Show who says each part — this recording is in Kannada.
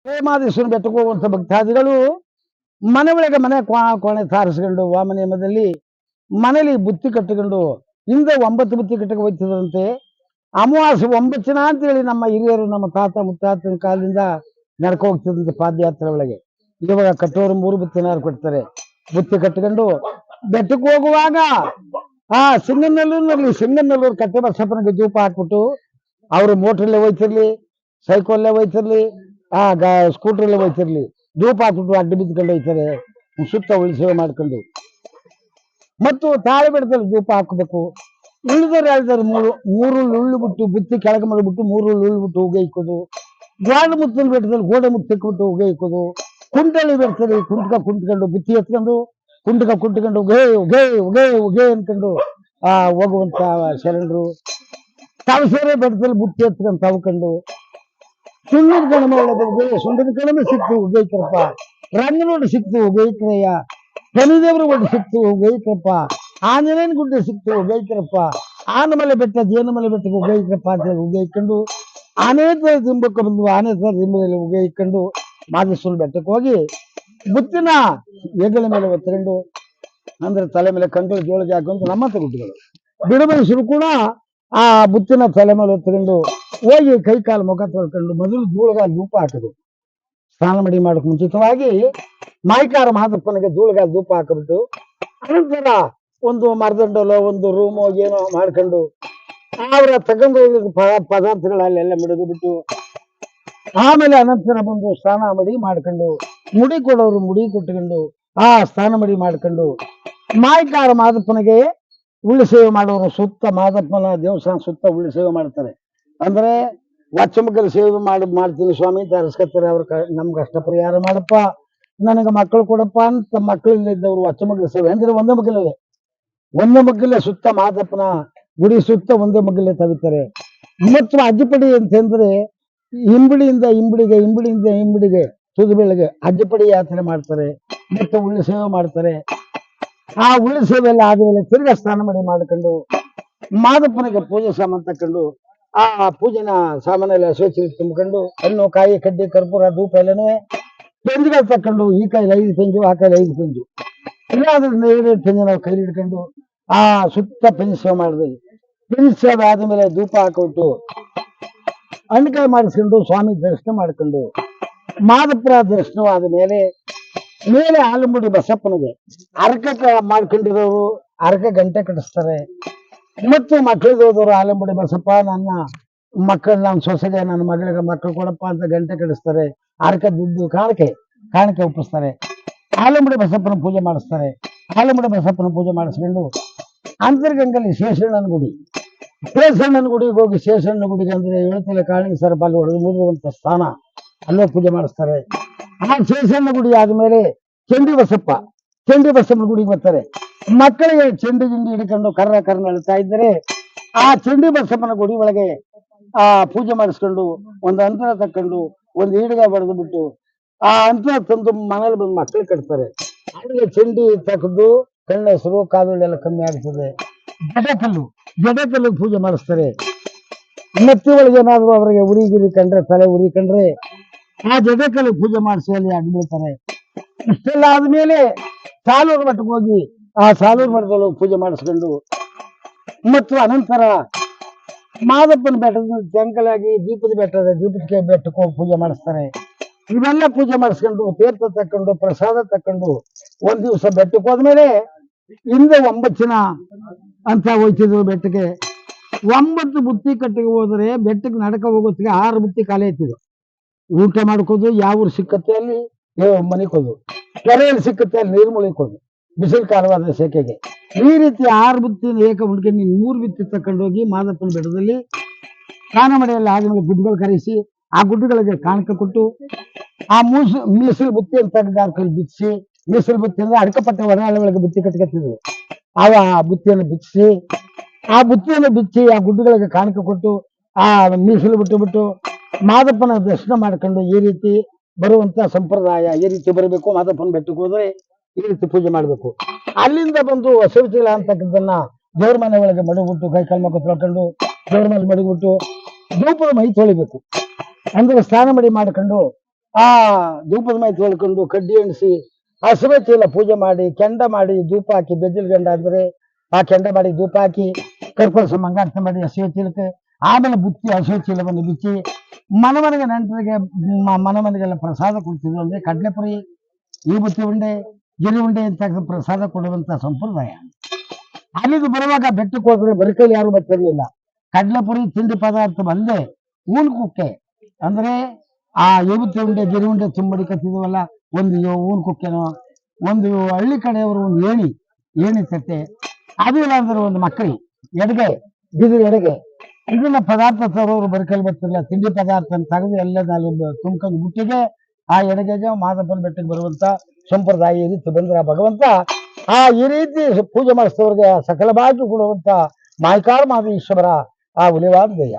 Speaker 1: ಹೇಮಾದೇಶ್ವರನ ಬೆಟ್ಟಕ್ಕೆ ಹೋಗುವಂತ ಭಕ್ತಾದಿಗಳು ಮನೆ ಒಳಗೆ ಮನೆ ಕೋಣೆ ಸಾರಿಸ್ಕೊಂಡು ವಾಮನಿಯಮದಲ್ಲಿ ಮನೇಲಿ ಬುತ್ತಿ ಕಟ್ಟಿಕೊಂಡು ಹಿಂದೆ 9 ಬುತ್ತಿ ಕಟ್ಟಿಗೆ ಹೋಗ್ತಿದ್ರಂತೆ. ಅಮಾವಾಸ್ಯೆ 9 ದಿನ ಅಂತೇಳಿ ನಮ್ಮ ಹಿರಿಯರು ನಮ್ಮ ತಾತ ಮುತ್ತಾತನ ಕಾಲದಿಂದ ನಡ್ಕೊ ಹೋಗ್ತಿದ್ದಂತೆ ಪಾದಯಾತ್ರೆ ಒಳಗೆ. ಇವಾಗ ಕಟ್ಟೋರು 3 ಬುತ್ತಿನಾರು ಕೊಡ್ತಾರೆ. ಬುತ್ತಿ ಕಟ್ಕೊಂಡು ಬೆಟ್ಟಕ್ಕೆ ಹೋಗುವಾಗ ಸಿಂಗನಲ್ಲೂರು ಕಟ್ಟೆ ಬಸಪ್ಪನಿಗೆ ಧೂಪ ಹಾಕ್ಬಿಟ್ಟು ಅವರು ಮೋಟ್ರಲ್ಲೇ ಹೋಯ್ತಿರ್ಲಿ, ಸೈಕಲ್ಲೇ ಹೋಯ್ತಿರ್ಲಿ, ಸ್ಕೂಟ್ರಲ್ಲೇ ಹೋಯ್ತಿರ್ಲಿ, ಧೂಪ ಹಾಕ್ಬಿಟ್ಟು ಅಡ್ಡ ಬಿದ್ಕೊಂಡು ಹೋಯ್ತಾರೆ ಸುತ್ತ ಸೇವೆ ಮಾಡ್ಕೊಂಡು. ಮತ್ತು ತಾಳೆ ಬೆಟ್ಟದಲ್ಲಿ ಧೂಪ ಹಾಕಬೇಕು. ಉಳಿದವ್ರು ಹೇಳ್ತಾರೆ ಮೂರು ಉಳ್ಳು ಬಿಟ್ಟು ಬುತ್ತಿ ಕೆಳಗೆ ಮಾಡಿಬಿಟ್ಟು 3 ಉಳ್ಳು ಬಿಟ್ಟು ಉಗೆ ಇಕ್ಕೋದು. ಗೋಡೆ ಮುತ್ತಿನ ಬೆಟ್ಟದಲ್ಲಿ ಗೋಡೆ ಮುತ್ತಿ ಇಕ್ಬಿಟ್ಟು ಉಗೆ ಇಕ್ಕೋದು. ಕುಂಟಳಿ ಬೆಟ್ಟದಲ್ಲಿ ಕುಂಟ್ಕೊಂಡು ಬುತ್ತಿ ಎತ್ಕೊಂಡು ಕುಂಟ್ಕೊಂಡು ಉಗೆ ಉಗೆ ಉಗೆ ಉಗೆ ಅನ್ಕೊಂಡು ಹೋಗುವಂತ ಶರಣರು. ತಾವಸೇರೆ ಬೆಟ್ಟದಲ್ಲಿ ಬುತ್ತಿ ಎತ್ಕೊಂಡು ತವ್ಕೊಂಡು ಸುಣ್ಣದ ಕಣಮೆ ಒಳಗೆ ಸುಣ್ಣದ ಕಣಮೆ ಸಿಕ್ತು ಉಗೈಕ್ರಪ್ಪ, ರಂಗನೋಡು ಸಿಕ್ತು ಉಗೈಕ್ರಯ್ಯ, ಶನಿದೇವ್ರ ಒಟ್ಟು ಸಿಕ್ತು ಉಗೈಕ್ರಪ್ಪ, ಆಂಜನೇಯನ ಗುಡ್ಡೆ ಸಿಕ್ತು ಉಗೈಕ್ರಪ್ಪ, ಆನಮಲೆ ಬೆಟ್ಟ ಜೇನುಮಲೆ ಬೆಟ್ಟಕ್ಕೆ ಉಗೈಕ್ರಪ್ಪ ಅಂತ ಹೇಳಿ ಉಗೈಕೊಂಡು ಆನೆ ತರ ದಿಂಬಕ್ಕೆ ಬಂದು ಆನೆ ತರ ದಿಂಬದಲ್ಲಿ ಉಗೈಕೊಂಡು ಮಾದೇಶ್ವರ ಬೆಟ್ಟಕ್ಕೆ ಹೋಗಿ ಬುತ್ತಿನ ಹೆಗಲ ಮೇಲೆ ಒತ್ಕೊಂಡು ಅಂದ್ರೆ ತಲೆ ಮೇಲೆ ಕಂಕಳು ಜೋಳಿಗೆ ಹಾಕೊಂಡು ನಮ್ಮಂತ ಗುಡ್ಡಗಳು ಬಿಡಬಯಸರು ಕೂಡ ಆ ಬುತ್ತಿನ ತಲೆ ಮೇಲೆ ಹೊತ್ಕೊಂಡು ಹೋಗಿ ಕೈ ಕಾಲು ಮುಖ ತೊಳ್ಕೊಂಡು ಮೊದಲು ಧೂಳಗಾಲ ಧೂಪ ಹಾಕೋದು. ಸ್ನಾನ ಮಡಿ ಮಾಡಕ್ ಮುಂಚಿತವಾಗಿ ಮಾಯ್ಕಾರ ಮಾದಪ್ಪನಿಗೆ ಧೂಳಗಾಲ ಧೂಪ ಹಾಕಿಬಿಟ್ಟು ಅನಂತರ ಒಂದು ಮರದಂಡಲೋ ಒಂದು ರೂಮೋ ಏನೋ ಮಾಡ್ಕೊಂಡು ಅವರ ತಗೊಂಡು ಪದಾರ್ಥಗಳಲ್ಲೆಲ್ಲ ಮಿಡಗಿಬಿಟ್ಟು ಆಮೇಲೆ ಅನಂತರ ಬಂದು ಸ್ನಾನ ಮಡಿ ಮಾಡ್ಕೊಂಡು ಮುಡಿ ಕೊಡೋರು ಮುಡಿ ಕೊಟ್ಕೊಂಡು ಸ್ನಾನ ಮಡಿ ಮಾಡ್ಕೊಂಡು ಮಾಯ್ಕಾರ ಮಾದಪ್ಪನಿಗೆ ಉಳ್ಳಿ ಸೇವೆ ಮಾಡೋರು ಸುತ್ತ ಮಾದಪ್ಪನ ದೇವಸ್ಥಾನ ಸುತ್ತ ಉಳ್ಳಿ ಸೇವೆ ಮಾಡ್ತಾರೆ. ಅಂದ್ರೆ ವಚ್ಚಮಗ್ಗಲ ಸೇವೆ ಮಾಡ್ತೀನಿ ಸ್ವಾಮಿ ಅಂತ ಅರಸ್ಕತ್ತಾರೆ. ಅವ್ರ ನಮ್ಗೆ ಅಷ್ಟ ಪರಿಹಾರ ಮಾಡಪ್ಪ, ನನಗೆ ಮಕ್ಕಳು ಕೊಡಪ್ಪ ಅಂತ ಮಕ್ಕಳಿಲ್ಲದವ್ರು ವಚ್ಚಮಗ್ಗಲ ಸೇವೆ ಅಂದ್ರೆ ಒಂದೇ ಮಗ್ಗಲೇ ಸುತ್ತ ಮಾದಪ್ಪನ ಗುಡಿ ಸುತ್ತ ಒಂದೇ ಮಗ್ಗಲೇ ತವಿತಾರೆ. ಮತ್ತು ಅಜ್ಜಪಡಿ ಅಂತಂದ್ರೆ ಇಂಬಿಡಿಯಿಂದ ಇಂಬಿಡಿಗೆ ತುದು ಬೆಳಗ್ಗೆ ಅಜ್ಜಪಡಿ ಯಾತ್ರೆ ಮಾಡ್ತಾರೆ. ಮತ್ತೆ ಉಳ್ಳಿ ಸೇವೆ ಮಾಡ್ತಾರೆ. ಆ ಉಳ್ಳಿ ಸೇವೆ ಎಲ್ಲ ಆದ್ಮೇಲೆ ತಿರ್ಗಾ ಸ್ನಾನ ಮಡಿ ಮಾಡ್ಕೊಂಡು ಮಾದಪ್ಪನಿಗೆ ಪೂಜೆ ಸಾಮಾನು ತಕೊಂಡು ಆ ಪೂಜೆನ ಸಾಮಾನೆಲ್ಲ ಸ್ವಚ್ಛ ತುಂಬಿಕೊಂಡು ಹಣ್ಣು ಕಾಯಿ ಕಡ್ಡಿ ಕರ್ಪೂರ ಧೂಪ ಎಲ್ಲನೂ ಪೆಂಜುಗಳು ತಕೊಂಡು ಈ ಕೈಲಿ 5 ಪೆಂಜು ಆ ಕೈಲಿ 5 ಪೆಂಜು ಇಲ್ಲಾದ್ರೆ 2 ಪೆಂಜು ನಾವು ಕೈಲಿ ಹಿಡ್ಕೊಂಡು ಸುತ್ತ ಪೆಂಜು ಸೇವೆ ಮಾಡಿದ್ವಿ. ಪೆಂಜು ಸೇವೆ ಆದ್ಮೇಲೆ ಧೂಪ ಹಾಕೊಟ್ಟು ಹಣ್ಣುಕಾಯಿ ಮಾಡಿಸ್ಕೊಂಡು ಸ್ವಾಮಿ ದರ್ಶನ ಮಾಡ್ಕೊಂಡು ಮಾದಪ್ಪರ ದರ್ಶನವಾದ ಮೇಲೆ ಆಲಂಬುಡಿ ಬಸಪ್ಪನಿಗೆ ಅರ್ಕ ಮಾಡ್ಕೊಂಡಿರೋರು ಅರ್ಕ ಗಂಟೆ ಕಟ್ಟಿಸ್ತಾರೆ. ಮತ್ತು ಮಕ್ಕಳಿಗೆ ಹೋದವರು ಆಲಂಬುಡಿ ಬಸಪ್ಪ ನನ್ನ ನನ್ನ ಸೊಸೆಗೆ ನನ್ನ ಮಗಳಿಗೆ ಮಕ್ಕಳು ಕೊಡಪ್ಪ ಅಂತ ಗಂಟೆ ಕಟ್ಟಿಸ್ತಾರೆ. ಅರ್ಕ ದುಡ್ಡು ಕಾಣಿಕೆ ಒಪ್ಪಿಸ್ತಾರೆ. ಆಲಂಬುಡಿ ಬಸಪ್ಪನ ಪೂಜೆ ಮಾಡಿಸ್ತಾರೆ. ಆಲಂಬುಡಿ ಬಸಪ್ಪನ ಪೂಜೆ ಮಾಡಿಸ್ಕೊಂಡು ಅಂತರ್ಗಂಗಲ್ಲಿ ಶೇಷಣ್ಣನ ಗುಡಿಗೆ ಹೋಗಿ ಶೇಷಣ್ಣ ಗುಡಿಗೆ ಅಂದ್ರೆ ಹೇಳ್ತಲೆ ಕಾಳಿಂಗ ಸರ ಬಾಲ್ ಹೊಡೆದು ಮುಗಿರುವಂತ ಸ್ಥಾನ ಅಲ್ಲೇ ಪೂಜೆ ಮಾಡಿಸ್ತಾರೆ. ಆ ಶೇಷಣ್ಣ ಗುಡಿ ಆದ್ಮೇಲೆ ಚಂಡಿ ಬಸಪ್ಪನ ಗುಡಿಗೆ ಬರ್ತಾರೆ. ಮಕ್ಕಳಿಗೆ ಚಂಡಿ ಗಿಂಡಿ ಹಿಡ್ಕೊಂಡು ಕರ್ನ ಅಳ್ತಾ ಇದ್ದರೆ ಆ ಚಂಡಿ ಬಸಪ್ಪನ ಗುಡಿ ಒಳಗೆ ಪೂಜೆ ಮಾಡಿಸ್ಕೊಂಡು ಒಂದು ಅಂತರ ತಕ್ಕೊಂಡು ಒಂದು ಈಡ್ಗ ಬರೆದು ಬಿಟ್ಟು ಆ ಅಂತರ ತಂದು ಮನೇಲಿ ಬಂದು ಮಕ್ಕಳು ಕಟ್ತಾರೆ. ಅವರಿಗೆ ಚಂಡಿ ತಕ್ಕದ್ದು ಕಣ್ಣ ಹೆಸರು ಕಾಲುಗಳೆಲ್ಲ ಕಮ್ಮಿ ಆಗ್ತದೆ. ಜಡಕಲ್ಲು ಪೂಜೆ ಮಾಡಿಸ್ತಾರೆ. ನೆತ್ತಿ ಒಳಗೆ ಏನಾದ್ರು ಅವರಿಗೆ ಉರಿ ಕಂಡ್ರೆ ತಲೆ ಉರಿ ಕಂಡ್ರೆ ಆ ಜಡಕಲ್ಲು ಪೂಜೆ ಮಾಡಿಸಿ ಅಲ್ಲಿ ಅಡ್ಮಿಡ್ತಾರೆ. ಇಷ್ಟೆಲ್ಲ ಆದ್ಮೇಲೆ ಸಾಲೂರು ಮಠಕ್ಕೆ ಹೋಗಿ ಆ ಸಾಲೂರು ಮಠದಲ್ಲಿ ಪೂಜೆ ಮಾಡಿಸ್ಕೊಂಡು ಮತ್ತು ಅನಂತರ ಮಾದಪ್ಪನ ಬೆಟ್ಟದ ಜಂಕಲಾಗಿ ದೀಪದ ಬೆಟ್ಟಕ್ಕೆ ಹೋಗಿ ಪೂಜೆ ಮಾಡಿಸ್ತಾರೆ. ಇವೆಲ್ಲ ಪೂಜೆ ಮಾಡಿಸ್ಕೊಂಡು ತೀರ್ಥ ತಕ್ಕೊಂಡು ಪ್ರಸಾದ ತಕ್ಕೊಂಡು ಒಂದ್ ದಿವಸ ಬೆಟ್ಟಕ್ಕೆ ಹೋದ್ಮೇಲೆ ಹಿಂದೆ 9 ದಿನ ಅಂತ ಹೋಯ್ತಿದ್ರು ಬೆಟ್ಟಕ್ಕೆ. 9 ಬುತ್ತಿ ಕಟ್ಟಿಗೆ ಹೋದ್ರೆ ಬೆಟ್ಟಕ್ಕೆ ನಡಕ ಹೋಗೋತ್ತಿಗೆ 6 ಬುತ್ತಿ ಖಾಲಿ ಆಯ್ತಿದ್ರು. ಊಟ ಮಾಡ್ಕೋದು, ಯಾವ ಊರು ಸಿಕ್ಕತ್ತೆ ಅಲ್ಲಿ ಮನಿಕೋದು, ಕೆರೆಯಲ್ಲಿ ಸಿಕ್ಕತ್ತೆ ಅಲ್ಲಿ ನೀರು ಮುಳಿಕೋದು ಬಿಸಿಲು ಕಾಲವಾದ ಸೆಕೆಗೆ. ಈ ರೀತಿ 6 ಬುತ್ತಿನ ಏಕ ಹುಡ್ಕೊಂಡು 3 ಬುತ್ತಿ ತಕೊಂಡೋಗಿ ಮಾದಪ್ಪನ ಬೆಟ್ಟದಲ್ಲಿ ಸ್ನಾನ ಮಡಿಯಲ್ಲಿ ಆದ್ಮೇಲೆ ಗುಡ್ಡುಗಳು ಕರೆಸಿ ಆ ಗುಡ್ಡುಗಳಿಗೆ ಕಾಣಿಕೆ ಕೊಟ್ಟು ಆ ಮೀಸಲು ಬುತ್ತಿ ಅಂತ ಬಿಚ್ಚಿಸಿ, ಮೀಸಲು ಬುತ್ತಿ ಅಂದ್ರೆ ಅಡಕಪಟ್ಟ ಒಡನಾಳ ಒಳಗೆ ಬುತ್ತಿ ಕಟ್ಕೊತಿದ್ರು. ಆ ಬುತ್ತಿಯನ್ನು ಬಿಚ್ಚಿಸಿ ಆ ಗುಡ್ಡುಗಳಿಗೆ ಕಾಣಿಕೆ ಕೊಟ್ಟು ಆ ಮೀಸಲು ಬಿಟ್ಟು ಮಾದಪ್ಪನ ದರ್ಶನ ಮಾಡ್ಕೊಂಡು ಈ ರೀತಿ ಬರುವಂತ ಸಂಪ್ರದಾಯ. ಈ ರೀತಿ ಬರಬೇಕು. ಮಾದಪ್ಪನ ಬೆಟ್ಟಕ್ಕೆ ಹೋದ್ರೆ ಈ ರೀತಿ ಪೂಜೆ ಮಾಡ್ಬೇಕು. ಅಲ್ಲಿಂದ ಬಂದು ಹಸಿರುಚೀಲ ಅಂತಕ್ಕಂಥದ್ದನ್ನ ದೇವ್ರ ಮನೆ ಒಳಗೆ ಮಡಗ್ಬಿಟ್ಟು ಕೈ ಕಾಲು ಮಕ್ಕ ತೊಳ್ಕೊಂಡು ದೇವ್ರ ಮೇಲೆ ಮಡಗ್ಬಿಟ್ಟು ಧೂಪದ ಮೈ ತೊಳಿಬೇಕು. ಅಂದ್ರೆ ಸ್ನಾನ ಮಡಿ ಮಾಡ್ಕೊಂಡು ಆ ಧೂಪದ ಮೈ ತೊಳ್ಕೊಂಡು ಕಡ್ಡಿ ಎಣಿಸಿ ಹಸುವೆ ಚೀಲ ಪೂಜೆ ಮಾಡಿ ಕೆಂಡ ಮಾಡಿ ಧೂಪ ಹಾಕಿ ಬೆಜ್ಜಲ್ ಗಂಡ ಅಂದ್ರೆ ಆ ಕೆಂಡ ಮಾಡಿ ಧೂಪ ಹಾಕಿ ಕರ್ಕೊಳ್ಸ ಮಂಗಾರ್ಥ ಮಾಡಿ ಹಸುವೆ ಚೀಲಕ್ಕೆ ಆಮೇಲೆ ಬುತ್ತಿ ಹಸುವೆ ಚೀಲವನ್ನು ಬಿಚ್ಚಿ ಮನೆಗೆ ನೆಂಟರಿಗೆ ಮನೆಗೆಲ್ಲ ಪ್ರಸಾದ ಕೊಡ್ತಿದ್ರು ಅಂದ್ರೆ ಕಡ್ಲೆಪುರಿ ಈ ಬುತ್ತಿ ಉಂಡೆ ಗಿರಿ ಉಂಡೆ ಅಂತ ಪ್ರಸಾದ ಕೊಡುವಂತ ಸಂಪ್ರದಾಯ. ಅಲ್ಲಿಗೆ ಬರುವಾಗ ಬೆಟ್ಟಕ್ಕೆ ಹೋದ್ರೆ ಬರಿಕೈಲಿ ಯಾರು ಬರ್ತಿರ್ಲಿಲ್ಲ. ಕಡ್ಲೆಪುರಿ ತಿಂಡಿ ಪದಾರ್ಥ ಬಂದೆ ಊನ್ ಕುಕ್ಕೆ ಅಂದ್ರೆ ಆ ಏಬುತ್ತಿ ಉಂಡೆ ಗಿರಿ ಉಂಡೆ ತುಂಬಡಿ ಕತ್ತಿದ್ವಲ್ಲ, ಒಂದು ಊನ್ ಕುಕ್ಕೆನೋ, ಒಂದು ಹಳ್ಳಿ ಕಡೆಯವರು ಒಂದು ಏಣಿ ತಟ್ಟೆ, ಅದು ಇಲ್ಲ ಅಂದ್ರೆ ಒಂದು ಮಕ್ಕಳಿ ಎಡಗೆ ಬಿದಿರು ಎಡಗೆ ಇದನ್ನ ಪದಾರ್ಥ ತರೋರು ಬರಿಕೈಲಿ ಬರ್ತಿರ್ಲಿಲ್ಲ. ತಿಂಡಿ ಪದಾರ್ಥ ಅಂತ ತೆಗೆದು ಎಲ್ಲ ತುಂಬ್ಕೊಂಡು ಮುಟ್ಟಿಗೆ ಆ ಎಡಗೆಗೆ ಮಾದಪ್ಪನ ಬೆಟ್ಟಕ್ಕೆ ಬರುವಂತ ಸಂಪ್ರದಾಯ ಈ ರೀತಿ ಬಂದ್ರೆ ಭಗವಂತ ಈ ರೀತಿ ಪೂಜೆ ಮಾಡಿಸಿದವ್ರಿಗೆ ಸಕಲವಾಗಿ ಕೊಡುವಂತ ಮಾಯ್ಕಾರ್ ಮಾದೇಶ್ವರ ಆ ಉಲಿವಾದ ದಯ್ಯ.